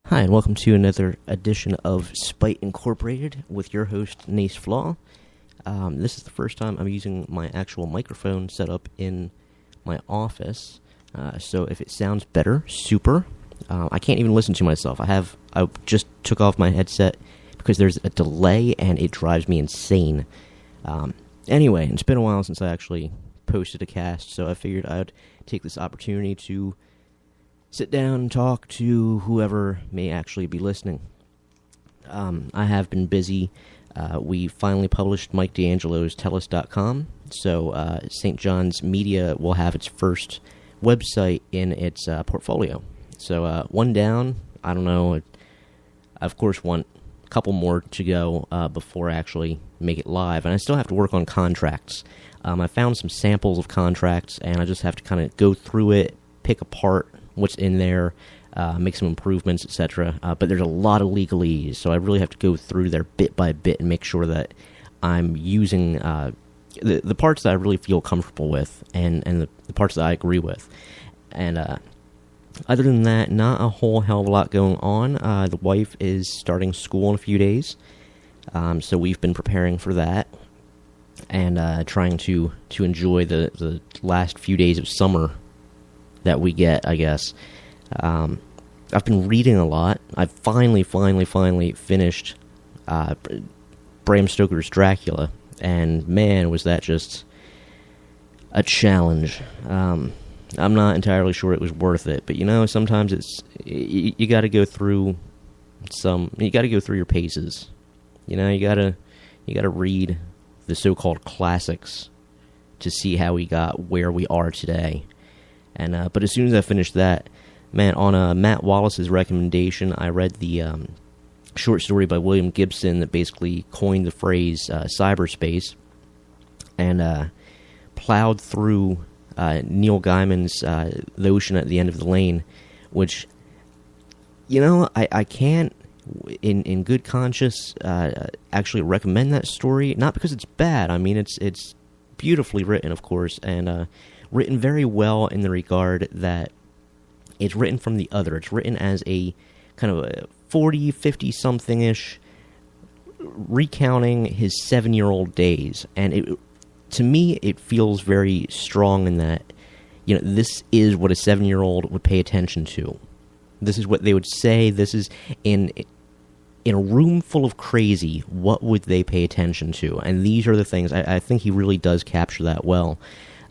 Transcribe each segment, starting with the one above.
Hi, and welcome to another edition of Spite Incorporated with your host, Nace Flaw. This is the first time I'm using my actual microphone set up in my office, so if it sounds better, super. I can't even listen to myself. I just took off my headset because there's a delay, and it drives me insane. Anyway, it's been a while since I actually posted a cast, so I figured I'd take this opportunity to sit down and talk to whoever may actually be listening. I have been busy. We finally published Mike D'Angelo's TellUs.com, so St. John's Media will have its first website in its portfolio. So one down. I don't know. I, of course, want a couple more to go before I actually make it live, and I still have to work on contracts. I found some samples of contracts, and I just have to kind of go through it, pick apart what's in there, make some improvements, etc. But there's a lot of legalese, so I really have to go through there bit by bit and make sure that I'm using the parts that I really feel comfortable with and the parts that I agree with. And other than that, not a whole hell of a lot going on. The wife is starting school in a few days, so we've been preparing for that and trying to enjoy the last few days of summer that we get, I guess. I've been reading a lot. I finally finished Bram Stoker's Dracula, and man, was that just a challenge. I'm not entirely sure it was worth it, but sometimes you got to go through your paces. You got to read the so-called classics to see how we got where we are today. And but as soon as I finished that, man, on Matt Wallace's recommendation, I read the short story by William Gibson that basically coined the phrase cyberspace, and plowed through Neil Gaiman's The Ocean at the End of the Lane, which, I can't, in good conscience, actually recommend that story, not because it's bad. I mean, it's beautifully written, of course, and written very well in the regard that it's written from the other. It's written as a kind of a 40, 50-something-ish recounting his 7-year-old days. And to me, it feels very strong in that, this is what a 7-year-old would pay attention to. This is what they would say. This is, in a room full of crazy, what would they pay attention to? And these are the things. I think he really does capture that well.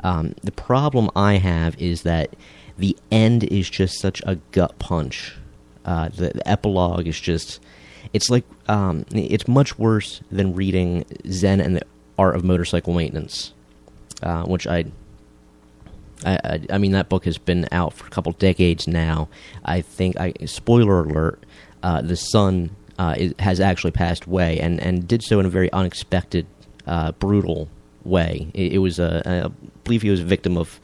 The problem I have is that the end is just such a gut punch. The epilogue is just, it's like, it's much worse than reading Zen and the Art of Motorcycle Maintenance, which I mean, that book has been out for a couple decades now. I think, spoiler alert, the son has actually passed away, and did so in a very unexpected, brutal way. It was I believe he was a victim of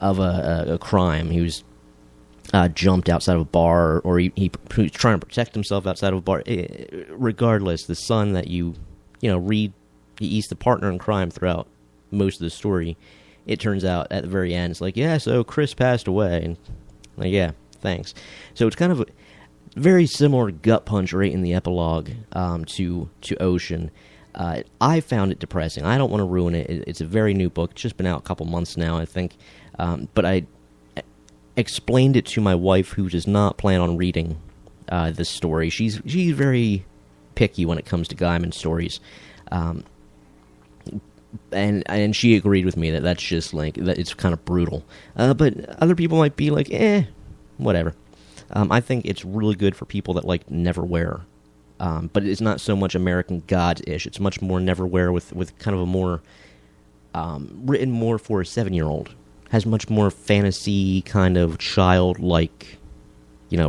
a crime. He was jumped outside of a bar, or he was trying to protect himself outside of a bar. Regardless, the son that you read, he's the partner in crime throughout most of the story. It turns out at the very end, it's like, yeah, so Chris passed away, and like, yeah, thanks. So it's kind of a very similar gut punch right in the epilogue to Ocean. I found it depressing. I don't want to ruin it. It's a very new book. It's just been out a couple months now, I think. But I explained it to my wife, who does not plan on reading this story. She's very picky when it comes to Guymon stories. And she agreed with me that that's just like, that it's kind of brutal. But other people might be like, whatever. I think it's really good for people that like Neverwhere. But it's not so much American Gods-ish. It's much more Neverwhere with kind of a more, written more for a 7-year-old. Has much more fantasy, kind of childlike,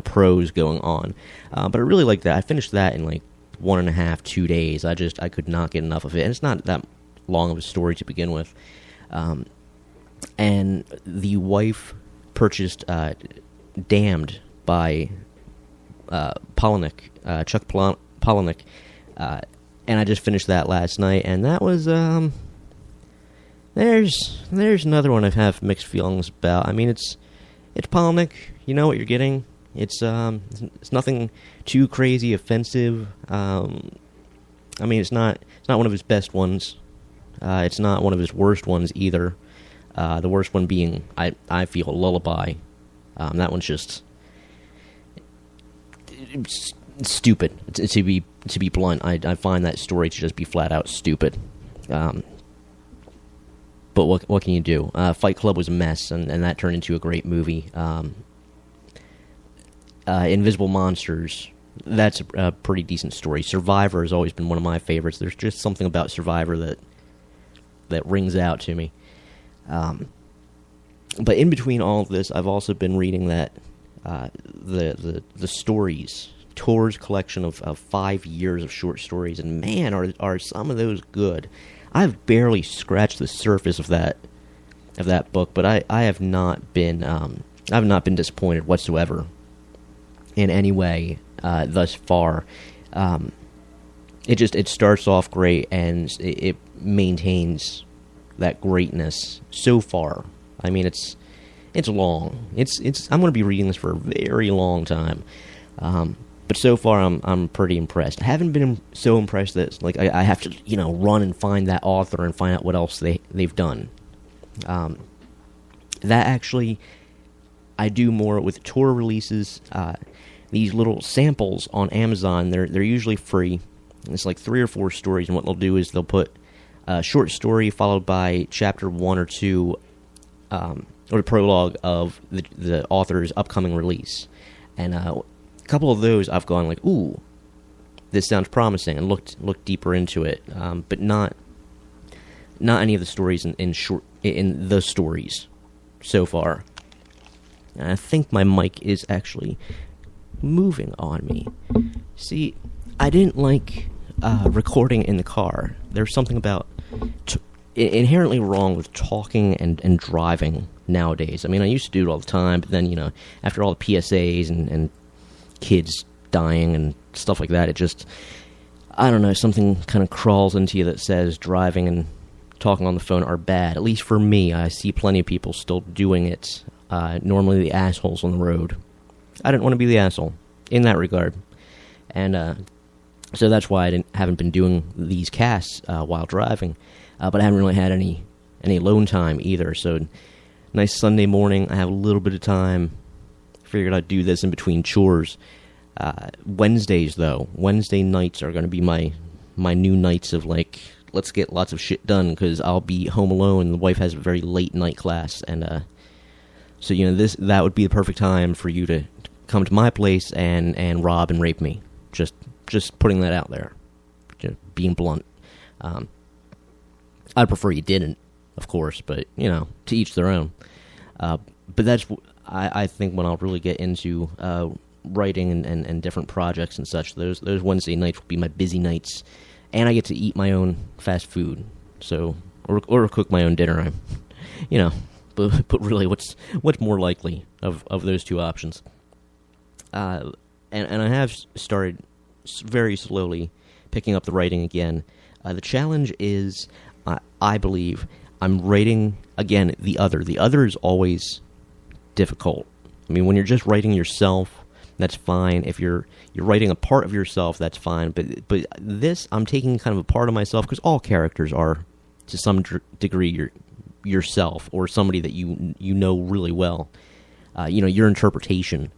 prose going on. But I really like that. I finished that in like 1.5, 2 days. I could not get enough of it. And it's not that long of a story to begin with. And the wife purchased Damned by Palahniuk, Chuck Palahniuk, and I just finished that last night, and that was there's another one I have mixed feelings about. I mean, it's Palahniuk, you know what you're getting. It's nothing too crazy offensive. I mean, it's not one of his best ones. It's not one of his worst ones either. The worst one being, I feel, Lullaby. That one's just stupid. To be blunt, I find that story to just be flat out stupid. But what can you do? Fight Club was a mess, and that turned into a great movie. Invisible Monsters, that's a pretty decent story. Survivor has always been one of my favorites. There's just something about Survivor that rings out to me. But in between all of this, I've also been reading that the stories, Tor's collection of 5 years of short stories, and man, are some of those good. I've barely scratched the surface of that book, but I have not been disappointed whatsoever in any way thus far. It starts off great, and it maintains that greatness so far. I mean, it's long. I'm going to be reading this for a very long time. But so far, I'm pretty impressed. I haven't been so impressed that I have to run and find that author and find out what else they've done. That actually, I do more with Tor releases. These little samples on Amazon, they're usually free. It's like 3 or 4 stories, and what they'll do is they'll put a short story followed by chapter 1 or 2, or the prologue of the author's upcoming release, and a couple of those I've gone like, ooh, this sounds promising, and looked deeper into it, but not any of the stories in the stories so far. And I think my mic is actually moving on me. See, I didn't like recording in the car. There's something about inherently wrong with talking and driving nowadays. I mean, I used to do it all the time, but then, after all the PSAs and kids dying and stuff like that, it just, I don't know, something kind of crawls into you that says driving and talking on the phone are bad. At least for me, I see plenty of people still doing it, normally the assholes on the road. I didn't want to be the asshole in that regard. And so that's why I haven't been doing these casts while driving. But I haven't really had any alone time either. So nice Sunday morning, I have a little bit of time. Figured I'd do this in between chores. Wednesdays, though, Wednesday nights are going to be my new nights of let's get lots of shit done, because I'll be home alone. The wife has a very late night class, and so that would be the perfect time for you to come to my place and rob and rape me. Just putting that out there, just being blunt. I'd prefer you didn't, of course, but to each their own. But that's I think when I'll really get into writing and different projects and such. Those Wednesday nights will be my busy nights, and I get to eat my own fast food, so or cook my own dinner. But really, what's more likely of those two options? And I have started very slowly picking up the writing again. The challenge is, I believe, I'm writing again the other. The other is always difficult. I mean, when you're just writing yourself, that's fine. If you're writing a part of yourself, that's fine. But this, I'm taking kind of a part of myself, because all characters are, to some degree, yourself, or somebody that you know really well. Your interpretation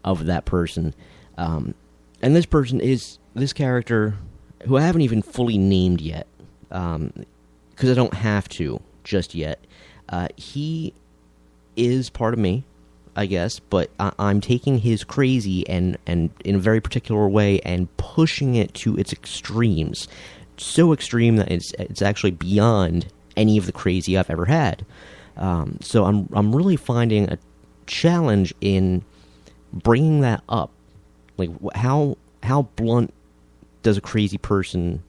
of that person. And this person is this character who I haven't even fully named yet, because I don't have to just yet. He is part of me, I guess, but I'm taking his crazy and in a very particular way and pushing it to its extremes. So extreme that it's actually beyond any of the crazy I've ever had. So I'm really finding a challenge in bringing that up. Like, how blunt does a crazy person...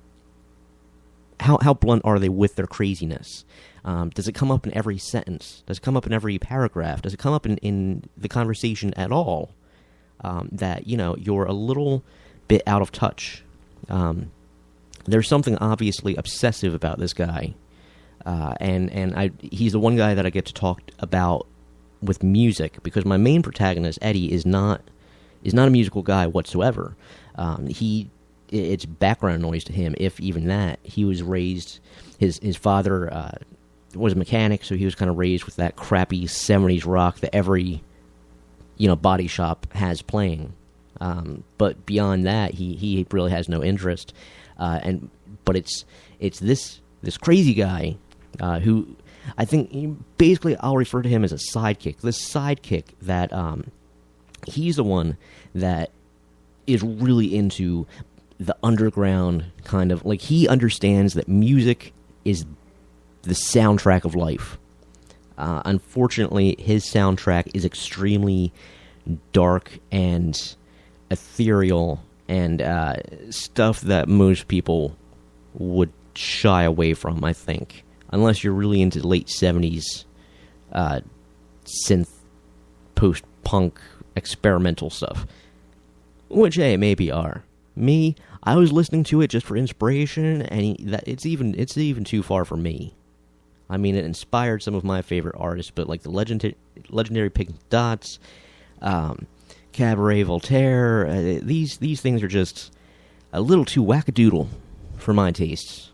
How blunt are they with their craziness? Does it come up in every sentence? Does it come up in every paragraph? Does it come up in the conversation at all? That, you're a little bit out of touch. There's something obviously obsessive about this guy. And he's the one guy that I get to talk about with music, because my main protagonist, Eddie, is not is not a musical guy whatsoever. It's background noise to him, if even that. He was raised, his father was a mechanic, so he was kind of raised with that crappy 70s rock that every, body shop has playing. But beyond that, he really has no interest. But it's this crazy guy who, I think, basically I'll refer to him as a sidekick. This sidekick that he's the one that is really into the underground kind of, like, he understands that music is the soundtrack of life. Unfortunately, his soundtrack is extremely dark and ethereal and stuff that most people would shy away from, I think. Unless you're really into late 70s synth, post-punk, experimental stuff. Which, hey, maybe are. Me, I was listening to it just for inspiration, and it's even too far for me. I mean, it inspired some of my favorite artists, but like the legendary Pink Dots, Cabaret Voltaire, these things are just a little too wackadoodle for my tastes.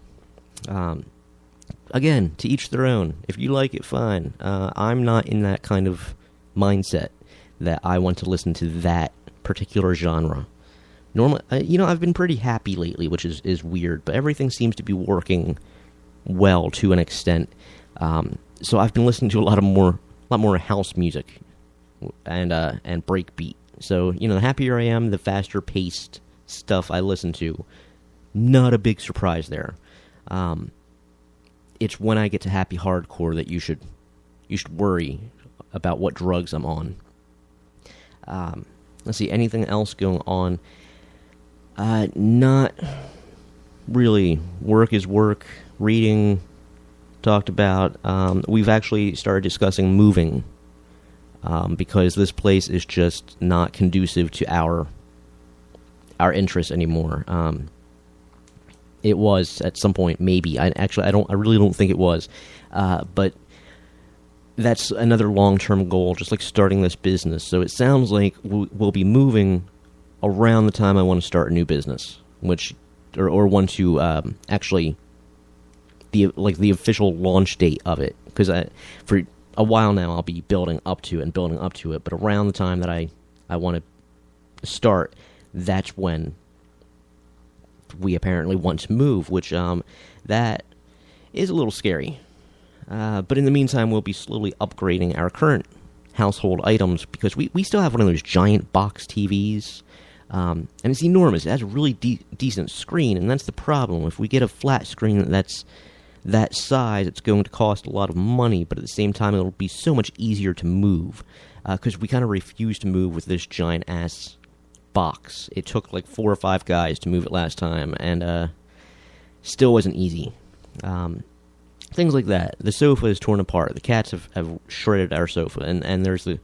Again, to each their own. If you like it, fine. I'm not in that kind of mindset that I want to listen to that particular genre. Normally, I've been pretty happy lately, which is weird, but everything seems to be working well to an extent. So I've been listening to a lot more house music and breakbeat. So, the happier I am, the faster paced stuff I listen to. Not a big surprise there. It's when I get to happy hardcore that you should worry about what drugs I'm on. Let's see, anything else going on? Not really. Work is work. Reading, talked about. We've actually started discussing moving, because this place is just not conducive to our interests anymore. It was at some point, maybe. I really don't think it was. But that's another long-term goal, just like starting this business. So it sounds like we'll be moving around the time I want to start a new business, or want to actually the official launch date of it. Because for a while now I'll be building up to it, but around the time that I want to start, that's when we apparently want to move, which that is a little scary. But in the meantime, we'll be slowly upgrading our current household items, because we still have one of those giant box TVs, and it's enormous. It has a really decent screen, and that's the problem. If we get a flat screen that's that size, it's going to cost a lot of money, but at the same time, it'll be so much easier to move, because we kind of refuse to move with this giant-ass box. It took like 4 or 5 guys to move it last time, and still wasn't easy. Things like that. The sofa is torn apart. The cats have shredded our sofa, and there's the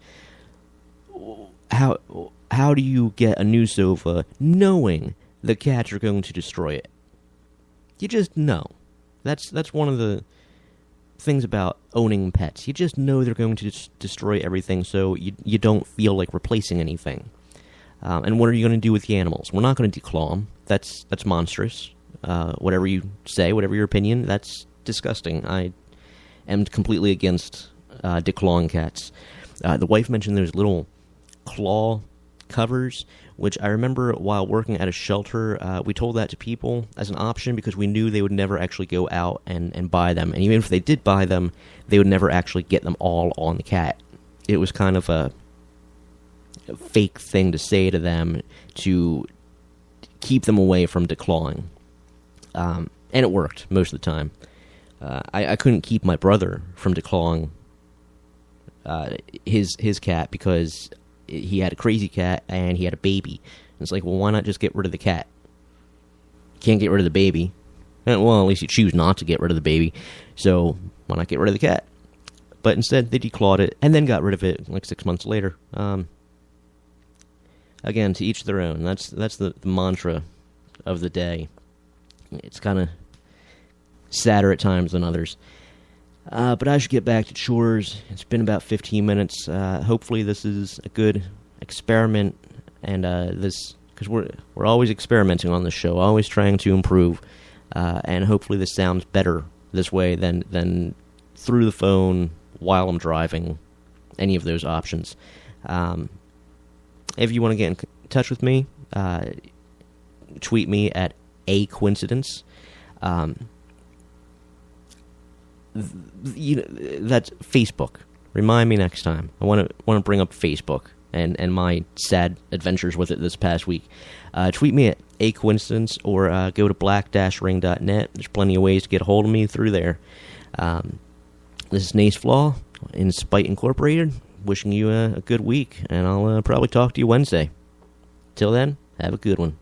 how do you get a new sofa knowing the cats are going to destroy it? You just know. That's one of the things about owning pets. You just know they're going to destroy everything, so you don't feel like replacing anything. And what are you going to do with the animals? We're not going to declaw them. That's monstrous. Whatever you say, whatever your opinion, that's disgusting. I am completely against declawing cats. The wife mentioned there's little claw covers, which I remember while working at a shelter, we told that to people as an option because we knew they would never actually go out and buy them. And even if they did buy them, they would never actually get them all on the cat. It was kind of a fake thing to say to them to keep them away from declawing. And it worked most of the time. I couldn't keep my brother from declawing his cat because he had a crazy cat and he had a baby. And it's like, well, why not just get rid of the cat? Can't get rid of the baby. Well, at least you choose not to get rid of the baby. So why not get rid of the cat? But instead, they declawed it and then got rid of it like 6 months later. Again, to each their own. That's the mantra of the day. It's kind of sadder at times than others. But I should get back to chores. It's been about 15 minutes. Hopefully this is a good experiment. And this, because we're always experimenting on this show, always trying to improve, and hopefully this sounds better this way than through the phone while I'm driving, any of those options. If you want to get in touch with me, tweet me at a coincidence. That's Facebook. Remind me next time. I want to bring up Facebook and my sad adventures with it this past week. Tweet me at a coincidence, or go to black-ring.net. There's plenty of ways to get a hold of me through there. This is Nace Flaw in Spite Incorporated, wishing you a good week, and I'll probably talk to you Wednesday. Till then, have a good one.